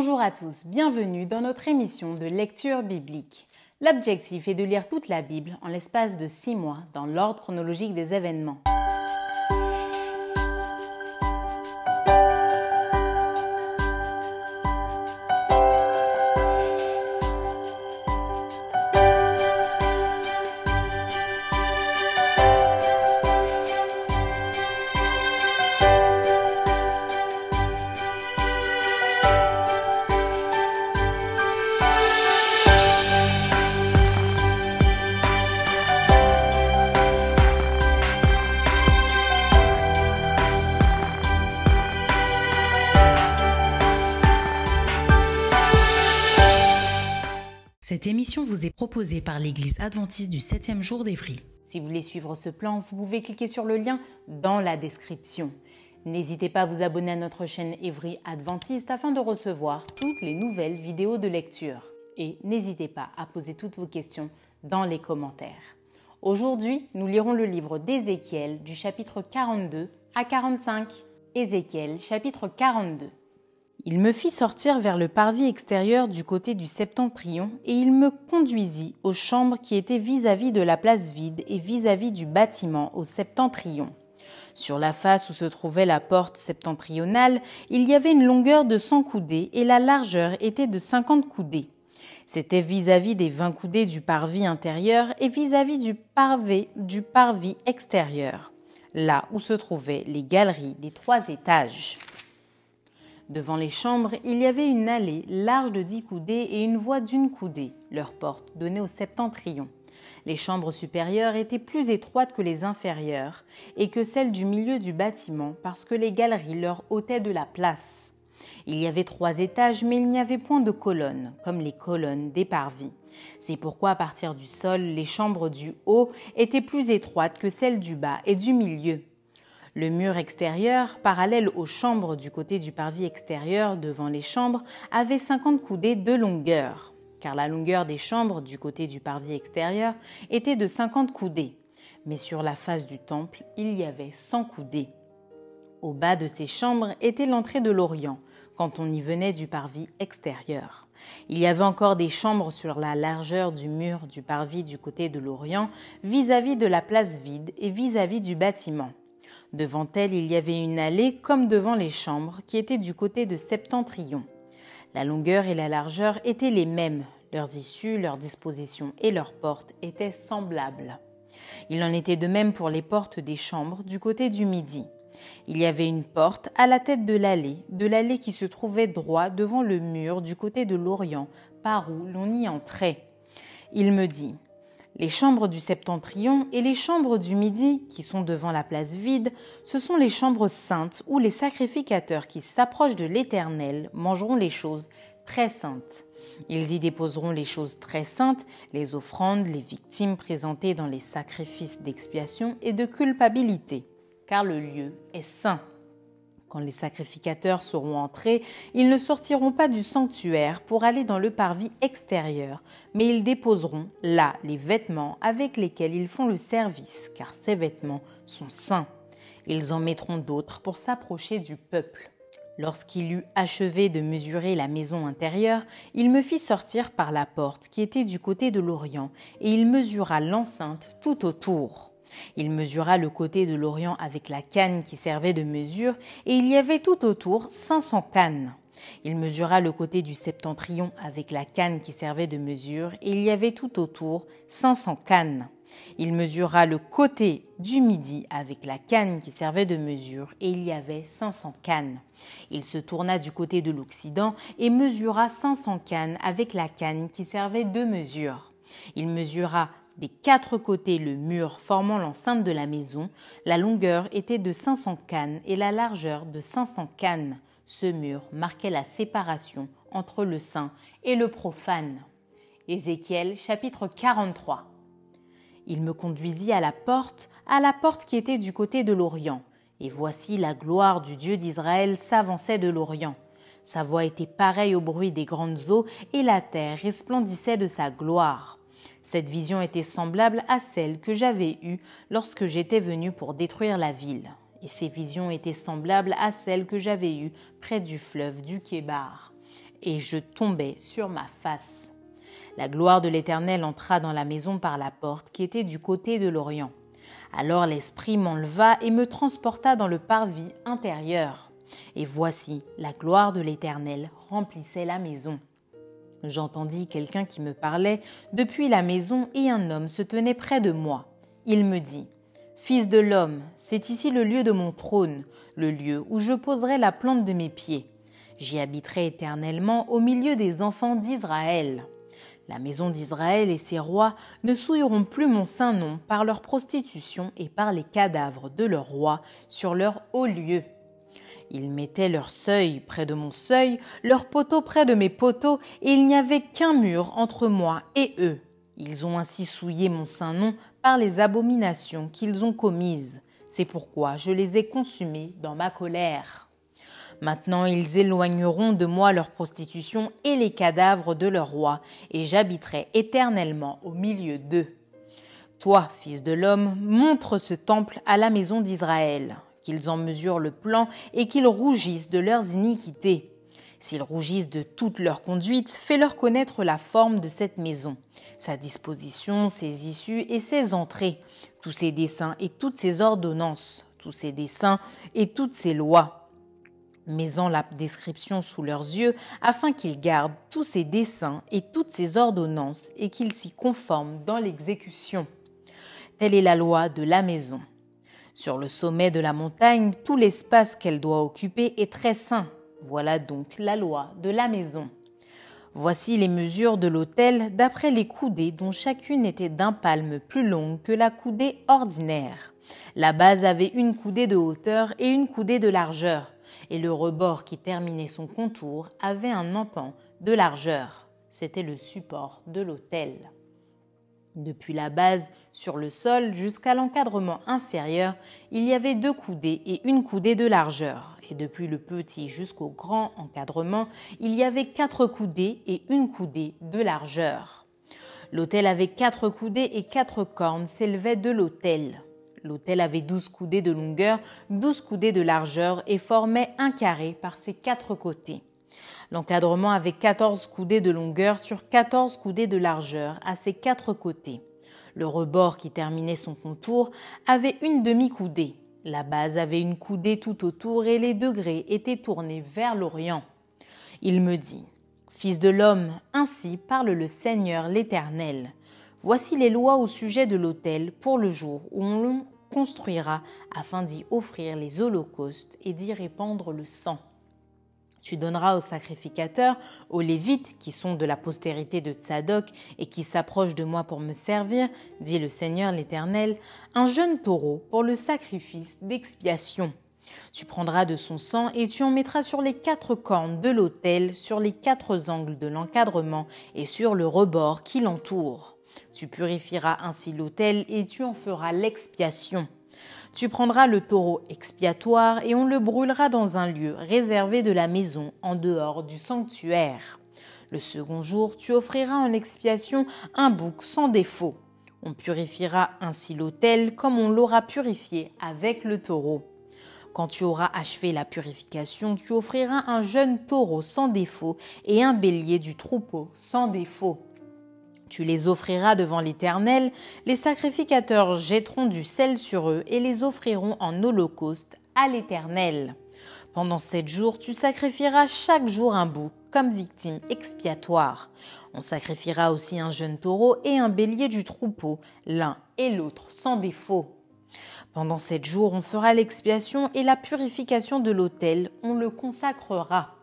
Bonjour à tous, bienvenue dans notre émission de lecture biblique. L'objectif est de lire toute la Bible en l'espace de 6 mois dans l'ordre chronologique des événements. Cette émission vous est proposée par l'Église adventiste du 7e jour d'Évry. Si vous voulez suivre ce plan, vous pouvez cliquer sur le lien dans la description. N'hésitez pas à vous abonner à notre chaîne Évry Adventiste afin de recevoir toutes les nouvelles vidéos de lecture. Et n'hésitez pas à poser toutes vos questions dans les commentaires. Aujourd'hui, nous lirons le livre d'Ézéchiel du chapitre 42 à 45. Ézéchiel, chapitre 42. Il me fit sortir vers le parvis extérieur du côté du septentrion et il me conduisit aux chambres qui étaient vis-à-vis de la place vide et vis-à-vis du bâtiment au septentrion. Sur la face où se trouvait la porte septentrionale, il y avait une longueur de 100 coudées et la largeur était de 50 coudées. C'était vis-à-vis des 20 coudées du parvis intérieur et vis-à-vis du parvis extérieur, là où se trouvaient les galeries des 3 étages. Devant les chambres, il y avait une allée large de 10 coudées et une voie d'1 coudée, leur porte donnée au septentrion. Les chambres supérieures étaient plus étroites que les inférieures et que celles du milieu du bâtiment parce que les galeries leur ôtaient de la place. Il y avait 3 étages, mais il n'y avait point de colonnes, comme les colonnes des parvis. C'est pourquoi à partir du sol, les chambres du haut étaient plus étroites que celles du bas et du milieu. Le mur extérieur, parallèle aux chambres du côté du parvis extérieur devant les chambres, avait 50 coudées de longueur, car la longueur des chambres du côté du parvis extérieur était de 50 coudées. Mais sur la face du temple, il y avait 100 coudées. Au bas de ces chambres était l'entrée de l'Orient, quand on y venait du parvis extérieur. Il y avait encore des chambres sur la largeur du mur du parvis du côté de l'Orient, vis-à-vis de la place vide et vis-à-vis du bâtiment. Devant elle, il y avait une allée comme devant les chambres qui étaient du côté de septentrion. La longueur et la largeur étaient les mêmes. Leurs issues, leurs dispositions et leurs portes étaient semblables. Il en était de même pour les portes des chambres du côté du midi. Il y avait une porte à la tête de l'allée qui se trouvait droit devant le mur du côté de l'Orient, par où l'on y entrait. Il me dit: les chambres du septentrion et les chambres du midi, qui sont devant la place vide, ce sont les chambres saintes où les sacrificateurs qui s'approchent de l'Éternel mangeront les choses très saintes. Ils y déposeront les choses très saintes, les offrandes, les victimes présentées dans les sacrifices d'expiation et de culpabilité, car le lieu est saint. Quand les sacrificateurs seront entrés, ils ne sortiront pas du sanctuaire pour aller dans le parvis extérieur, mais ils déposeront là les vêtements avec lesquels ils font le service, car ces vêtements sont saints. Ils en mettront d'autres pour s'approcher du peuple. Lorsqu'il eut achevé de mesurer la maison intérieure, il me fit sortir par la porte qui était du côté de l'Orient, et il mesura l'enceinte tout autour. Il mesura le côté de l'Orient avec la canne qui servait de mesure, et il y avait tout autour 500 cannes. Il mesura le côté du septentrion avec la canne qui servait de mesure, et il y avait tout autour 500 cannes. Il mesura le côté du midi avec la canne qui servait de mesure, et il y avait 500 cannes. Il se tourna du côté de l'Occident et mesura 500 cannes avec la canne qui servait de mesure. Il mesura des 4 côtés le mur formant l'enceinte de la maison. La longueur était de 500 cannes et la largeur de 500 cannes. Ce mur marquait la séparation entre le saint et le profane. Ézéchiel, chapitre 43. Il me conduisit à la porte qui était du côté de l'Orient. Et voici la gloire du Dieu d'Israël s'avançait de l'Orient. Sa voix était pareille au bruit des grandes eaux et la terre resplendissait de sa gloire. Cette vision était semblable à celle que j'avais eue lorsque j'étais venu pour détruire la ville. Et ces visions étaient semblables à celles que j'avais eues près du fleuve du Kébar. et je tombai sur ma face. La gloire de l'Éternel entra dans la maison par la porte qui était du côté de l'Orient. Alors l'Esprit m'enleva et me transporta dans le parvis intérieur. Et voici, la gloire de l'Éternel remplissait la maison. J'entendis quelqu'un qui me parlait depuis la maison et un homme se tenait près de moi. Il me dit « Fils de l'homme, c'est ici le lieu de mon trône, le lieu où je poserai la plante de mes pieds. J'y habiterai éternellement au milieu des enfants d'Israël. La maison d'Israël et ses rois ne souilleront plus mon saint nom par leur prostitution et par les cadavres de leurs rois sur leur haut lieu. Ils mettaient leur seuil près de mon seuil, leurs poteaux près de mes poteaux, et il n'y avait qu'un mur entre moi et eux. Ils ont ainsi souillé mon saint nom par les abominations qu'ils ont commises. C'est pourquoi je les ai consumés dans ma colère. Maintenant ils éloigneront de moi leur prostitution et les cadavres de leurs rois, et j'habiterai éternellement au milieu d'eux. Toi, fils de l'homme, montre ce temple à la maison d'Israël, qu'ils en mesurent le plan et qu'ils rougissent de leurs iniquités. S'ils rougissent de toute leur conduite, fais-leur connaître la forme de cette maison, sa disposition, ses issues et ses entrées, tous ses desseins et toutes ses ordonnances, tous ses desseins et toutes ses lois. Mets-en la description sous leurs yeux, afin qu'ils gardent tous ses desseins et toutes ses ordonnances et qu'ils s'y conforment dans l'exécution. Telle est la loi de la maison. Sur le sommet de la montagne, tout l'espace qu'elle doit occuper est très saint. Voilà donc la loi de la maison. Voici les mesures de l'autel d'après les coudées dont chacune était d'un palme plus longue que la coudée ordinaire. La base avait une coudée de hauteur et une coudée de largeur, et le rebord qui terminait son contour avait un empan de largeur. C'était le support de l'autel. Depuis la base sur le sol jusqu'à l'encadrement inférieur, il y avait 2 coudées et une coudée de largeur. Et depuis le petit jusqu'au grand encadrement, il y avait 4 coudées et une coudée de largeur. L'autel avait 4 coudées et 4 cornes s'élevaient de l'autel. L'autel avait 12 coudées de longueur, 12 coudées de largeur et formait un carré par ses 4 côtés. L'encadrement avait 14 coudées de longueur sur 14 coudées de largeur à ses 4 côtés. Le rebord qui terminait son contour avait une demi-coudée. La base avait une coudée tout autour et les degrés étaient tournés vers l'Orient. Il me dit « Fils de l'homme, ainsi parle le Seigneur l'Éternel. Voici les lois au sujet de l'autel pour le jour où on le construira afin d'y offrir les holocaustes et d'y répandre le sang. Tu donneras aux sacrificateurs, aux Lévites qui sont de la postérité de Tsadok et qui s'approchent de moi pour me servir, dit le Seigneur l'Éternel, un jeune taureau pour le sacrifice d'expiation. Tu prendras de son sang et tu en mettras sur les 4 cornes de l'autel, sur les 4 angles de l'encadrement et sur le rebord qui l'entoure. Tu purifieras ainsi l'autel et tu en feras l'expiation. Tu prendras le taureau expiatoire et on le brûlera dans un lieu réservé de la maison en dehors du sanctuaire. Le second jour, tu offriras en expiation un bouc sans défaut. On purifiera ainsi l'autel comme on l'aura purifié avec le taureau. Quand tu auras achevé la purification, tu offriras un jeune taureau sans défaut et un bélier du troupeau sans défaut. Tu les offriras devant l'Éternel, les sacrificateurs jetteront du sel sur eux et les offriront en holocauste à l'Éternel. Pendant 7 jours, tu sacrifieras chaque jour un bouc comme victime expiatoire. On sacrifiera aussi un jeune taureau et un bélier du troupeau, l'un et l'autre sans défaut. Pendant 7 jours, on fera l'expiation et la purification de l'autel, on le consacrera.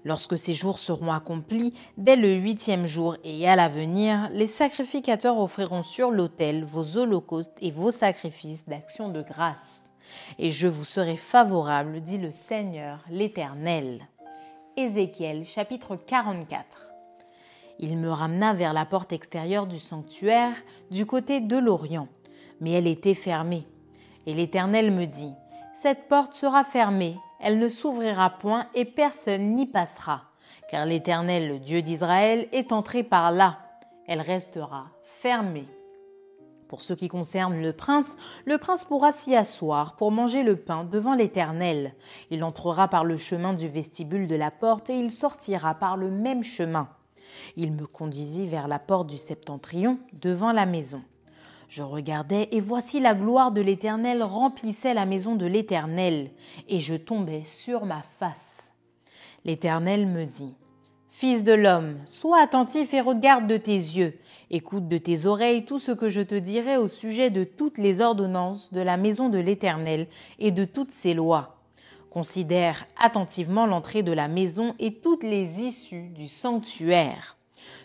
Lorsque ces jours seront accomplis, dès le 8e jour et à l'avenir, les sacrificateurs offriront sur l'autel vos holocaustes et vos sacrifices d'action de grâce. Et je vous serai favorable, dit le Seigneur l'Éternel. Ézéchiel chapitre 44. Il me ramena vers la porte extérieure du sanctuaire, du côté de l'Orient, mais elle était fermée. Et l'Éternel me dit, « Cette porte sera fermée, elle ne s'ouvrira point et personne n'y passera, car l'Éternel, le Dieu d'Israël, est entré par là. Elle restera fermée. » Pour ce qui concerne le prince pourra s'y asseoir pour manger le pain devant l'Éternel. Il entrera par le chemin du vestibule de la porte et il sortira par le même chemin. Il me conduisit vers la porte du septentrion devant la maison. Je regardais et voici la gloire de l'Éternel remplissait la maison de l'Éternel et je tombais sur ma face. L'Éternel me dit: Fils de l'homme, sois attentif et regarde de tes yeux. Écoute de tes oreilles tout ce que je te dirai au sujet de toutes les ordonnances de la maison de l'Éternel et de toutes ses lois. Considère attentivement l'entrée de la maison et toutes les issues du sanctuaire.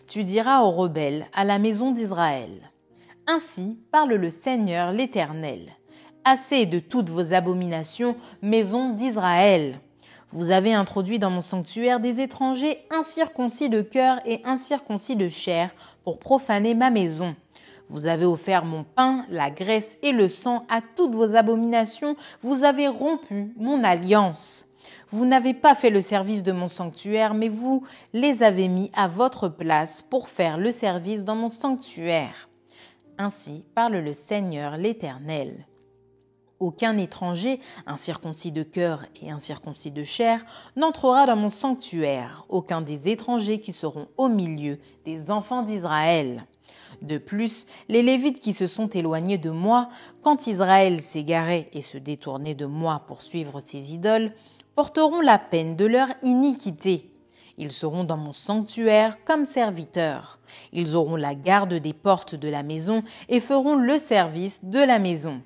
Tu diras aux rebelles, à la maison d'Israël: Ainsi parle le Seigneur l'Éternel. Assez de toutes vos abominations, maison d'Israël. Vous avez introduit dans mon sanctuaire des étrangers incirconcis de cœur et incirconcis de chair pour profaner ma maison. Vous avez offert mon pain, la graisse et le sang à toutes vos abominations. Vous avez rompu mon alliance. Vous n'avez pas fait le service de mon sanctuaire, mais vous les avez mis à votre place pour faire le service dans mon sanctuaire. Ainsi parle le Seigneur l'Éternel. Aucun étranger, incirconcis de cœur et incirconcis de chair, n'entrera dans mon sanctuaire, aucun des étrangers qui seront au milieu des enfants d'Israël. De plus, les Lévites qui se sont éloignés de moi, quand Israël s'égarait et se détournait de moi pour suivre ses idoles, porteront la peine de leur iniquité. Ils seront dans mon sanctuaire comme serviteurs. Ils auront la garde des portes de la maison et feront le service de la maison.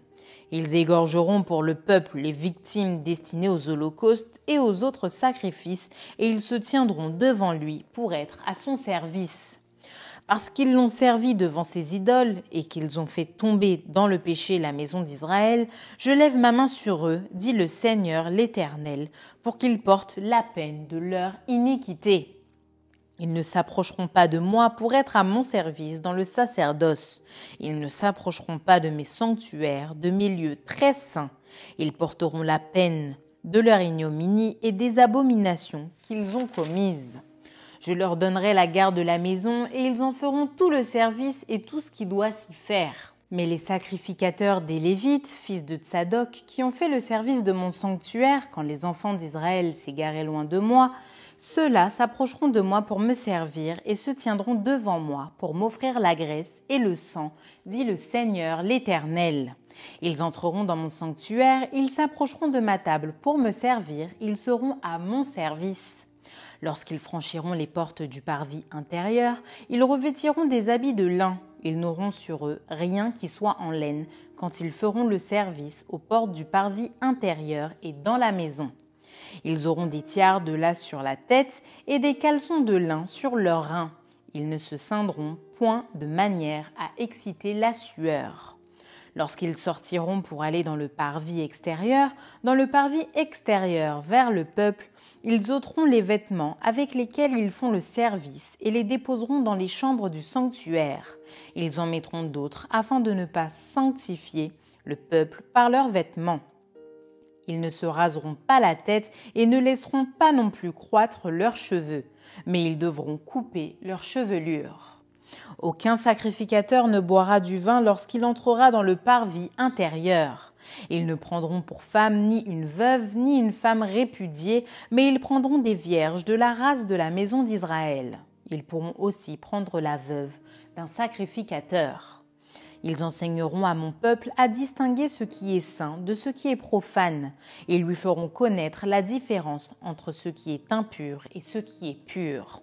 Ils égorgeront pour le peuple les victimes destinées aux holocaustes et aux autres sacrifices, et ils se tiendront devant lui pour être à son service. Parce qu'ils l'ont servi devant ses idoles et qu'ils ont fait tomber dans le péché la maison d'Israël, je lève ma main sur eux, dit le Seigneur l'Éternel, pour qu'ils portent la peine de leur iniquité. Ils ne s'approcheront pas de moi pour être à mon service dans le sacerdoce. Ils ne s'approcheront pas de mes sanctuaires, de mes lieux très saints. Ils porteront la peine de leur ignominie et des abominations qu'ils ont commises. Je leur donnerai la garde de la maison et ils en feront tout le service et tout ce qui doit s'y faire. Mais les sacrificateurs des Lévites, fils de Tsadok, qui ont fait le service de mon sanctuaire quand les enfants d'Israël s'égaraient loin de moi, ceux-là s'approcheront de moi pour me servir et se tiendront devant moi pour m'offrir la graisse et le sang, dit le Seigneur l'Éternel. Ils entreront dans mon sanctuaire, ils s'approcheront de ma table pour me servir, ils seront à mon service. Lorsqu'ils franchiront les portes du parvis intérieur, ils revêtiront des habits de lin. Ils n'auront sur eux rien qui soit en laine quand ils feront le service aux portes du parvis intérieur et dans la maison. Ils auront des tiares de lace sur la tête et des caleçons de lin sur leurs reins. Ils ne se ceindront point de manière à exciter la sueur. Lorsqu'ils sortiront pour aller dans le parvis extérieur vers le peuple, ils ôteront les vêtements avec lesquels ils font le service et les déposeront dans les chambres du sanctuaire. Ils en mettront d'autres afin de ne pas sanctifier le peuple par leurs vêtements. Ils ne se raseront pas la tête et ne laisseront pas non plus croître leurs cheveux, mais ils devront couper leurs chevelures. Aucun sacrificateur ne boira du vin lorsqu'il entrera dans le parvis intérieur. Ils ne prendront pour femme ni une veuve ni une femme répudiée, mais ils prendront des vierges de la race de la maison d'Israël. Ils pourront aussi prendre la veuve d'un sacrificateur. Ils enseigneront à mon peuple à distinguer ce qui est saint de ce qui est profane. Ils lui feront connaître la différence entre ce qui est impur et ce qui est pur.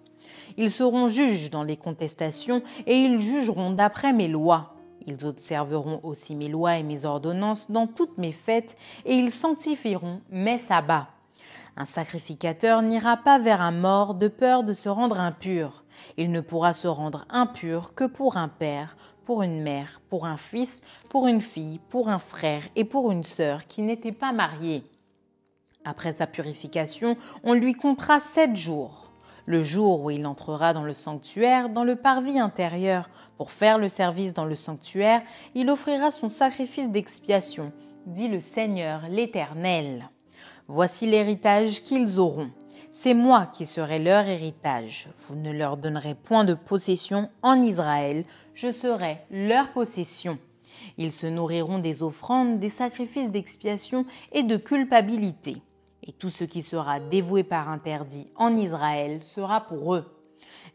Ils seront juges dans les contestations et ils jugeront d'après mes lois. Ils observeront aussi mes lois et mes ordonnances dans toutes mes fêtes et ils sanctifieront mes sabbats. Un sacrificateur n'ira pas vers un mort de peur de se rendre impur. Il ne pourra se rendre impur que pour un père, pour une mère, pour un fils, pour une fille, pour un frère et pour une sœur qui n'étaient pas mariés. Après sa purification, on lui comptera 7 jours. Le jour où il entrera dans le sanctuaire, dans le parvis intérieur, pour faire le service dans le sanctuaire, il offrira son sacrifice d'expiation, dit le Seigneur l'Éternel. Voici l'héritage qu'ils auront. C'est moi qui serai leur héritage. Vous ne leur donnerez point de possession en Israël, je serai leur possession. Ils se nourriront des offrandes, des sacrifices d'expiation et de culpabilité. Et tout ce qui sera dévoué par interdit en Israël sera pour eux.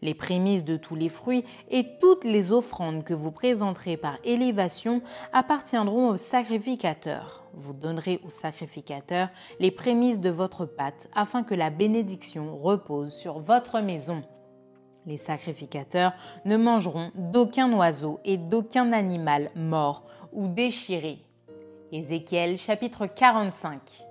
Les prémices de tous les fruits et toutes les offrandes que vous présenterez par élévation appartiendront au sacrificateur. Vous donnerez au sacrificateur les prémices de votre pâte afin que la bénédiction repose sur votre maison. Les sacrificateurs ne mangeront d'aucun oiseau et d'aucun animal mort ou déchiré. Ézéchiel chapitre 45.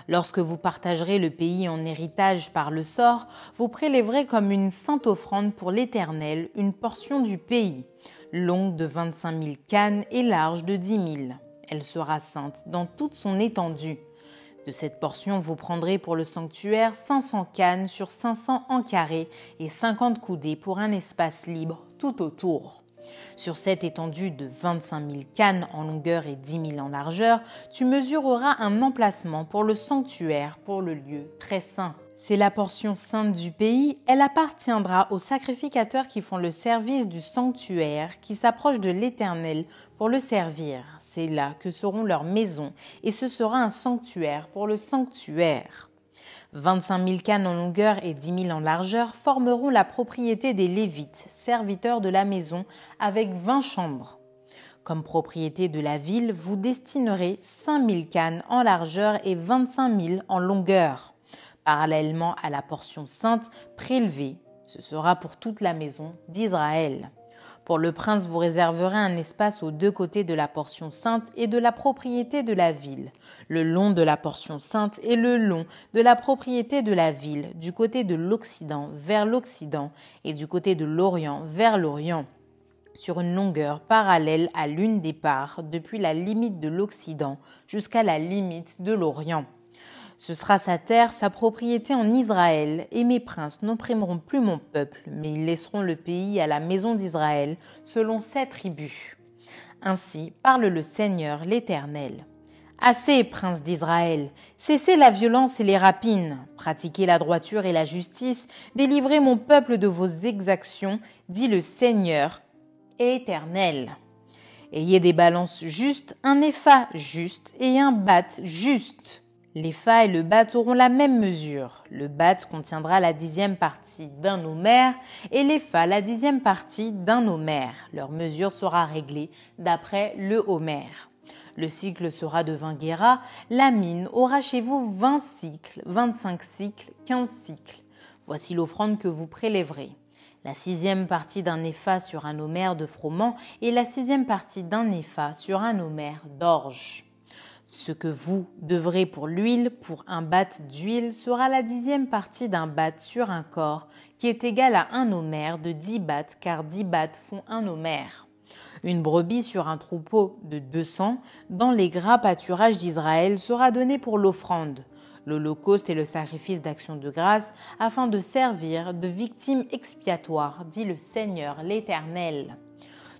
Lorsque vous partagerez le pays en héritage par le sort, vous prélèverez comme une sainte offrande pour l'Éternel une portion du pays, longue de 25 000 cannes et large de 10 000. Elle sera sainte dans toute son étendue. De cette portion, vous prendrez pour le sanctuaire 500 cannes sur 500 en carré et 50 coudées pour un espace libre tout autour. Sur cette étendue de 25 000 cannes en longueur et 10 000 en largeur, tu mesureras un emplacement pour le sanctuaire, pour le lieu très saint. C'est la portion sainte du pays, elle appartiendra aux sacrificateurs qui font le service du sanctuaire, qui s'approchent de l'Éternel pour le servir. C'est là que seront leurs maisons, et ce sera un sanctuaire pour le sanctuaire. 25 000 cannes en longueur et 10 000 en largeur formeront la propriété des Lévites, serviteurs de la maison, avec 20 chambres. Comme propriété de la ville, vous destinerez 5 000 cannes en largeur et 25 000 en longueur. Parallèlement à la portion sainte prélevée, ce sera pour toute la maison d'Israël. Pour le prince, vous réserverez un espace aux deux côtés de la portion sainte et de la propriété de la ville, le long de la portion sainte et le long de la propriété de la ville, du côté de l'Occident vers l'Occident et du côté de l'Orient vers l'Orient, sur une longueur parallèle à l'une des parts depuis la limite de l'Occident jusqu'à la limite de l'Orient. Ce sera sa terre, sa propriété en Israël, et mes princes n'opprimeront plus mon peuple, mais ils laisseront le pays à la maison d'Israël, selon ses tribus. Ainsi parle le Seigneur l'Éternel. Assez, princes d'Israël, cessez la violence et les rapines, pratiquez la droiture et la justice, délivrez mon peuple de vos exactions, dit le Seigneur Éternel. Ayez des balances justes, un épha juste et un bath juste. L'épha et le bath auront la même mesure. Le bath contiendra la 10e partie d'un homère et l'épha la 10e partie d'un homère. Leur mesure sera réglée d'après le homère. Le cycle sera de 20 guéras. La mine aura chez vous 20 cycles, 25 cycles, 15 cycles. Voici l'offrande que vous prélèverez. La 6e partie d'un épha sur un homère de froment et la 6e partie d'un épha sur un homère d'orge. Ce que vous devrez pour l'huile, pour un bath d'huile, sera la 10e partie d'un bath sur un corps, qui est égal à un homère de 10 baths, car 10 baths font un homère. Une brebis sur un troupeau de 200, dans les gras pâturages d'Israël, sera donnée pour l'offrande, l'holocauste et le sacrifice d'action de grâce, afin de servir de victime expiatoire, dit le Seigneur l'Éternel.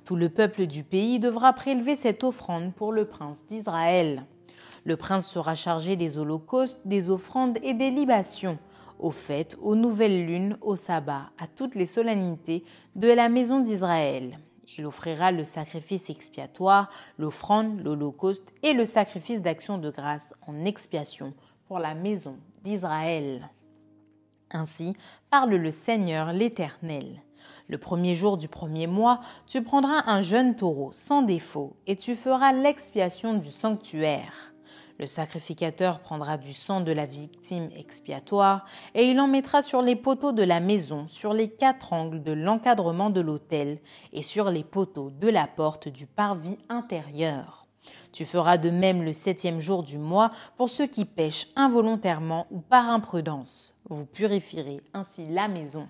Tout le peuple du pays devra prélever cette offrande pour le prince d'Israël. Le prince sera chargé des holocaustes, des offrandes et des libations, aux fêtes, aux nouvelles lunes, au sabbat, à toutes les solennités de la maison d'Israël. Il offrira le sacrifice expiatoire, l'offrande, l'holocauste et le sacrifice d'action de grâce en expiation pour la maison d'Israël. Ainsi parle le Seigneur l'Éternel. Le premier jour du premier mois, tu prendras un jeune taureau sans défaut et tu feras l'expiation du sanctuaire. Le sacrificateur prendra du sang de la victime expiatoire et il en mettra sur les poteaux de la maison, sur les 4 angles de l'encadrement de l'autel et sur les poteaux de la porte du parvis intérieur. Tu feras de même le 7e jour du mois pour ceux qui pêchent involontairement ou par imprudence. Vous purifierez ainsi la maison.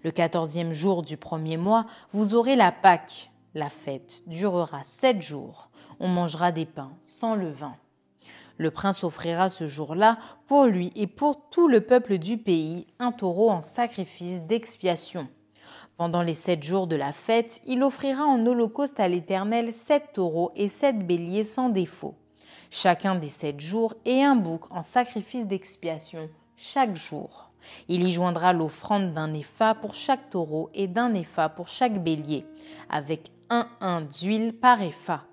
Le 14e jour du premier mois, vous aurez la Pâque. La fête durera 7 jours. On mangera des pains sans levain. Le prince offrira ce jour-là, pour lui et pour tout le peuple du pays, un taureau en sacrifice d'expiation. Pendant les 7 jours de la fête, il offrira en holocauste à l'Éternel 7 taureaux et 7 béliers sans défaut, chacun des 7 jours, et un bouc en sacrifice d'expiation chaque jour. Il y joindra l'offrande d'un épha pour chaque taureau et d'un épha pour chaque bélier, avec un hin d'huile par épha.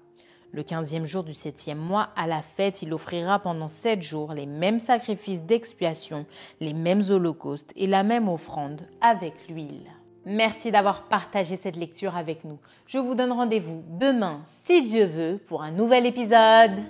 Le 15e jour du 7e mois, à la fête, il offrira pendant 7 jours les mêmes sacrifices d'expiation, les mêmes holocaustes et la même offrande avec l'huile. Merci d'avoir partagé cette lecture avec nous. Je vous donne rendez-vous demain, si Dieu veut, pour un nouvel épisode.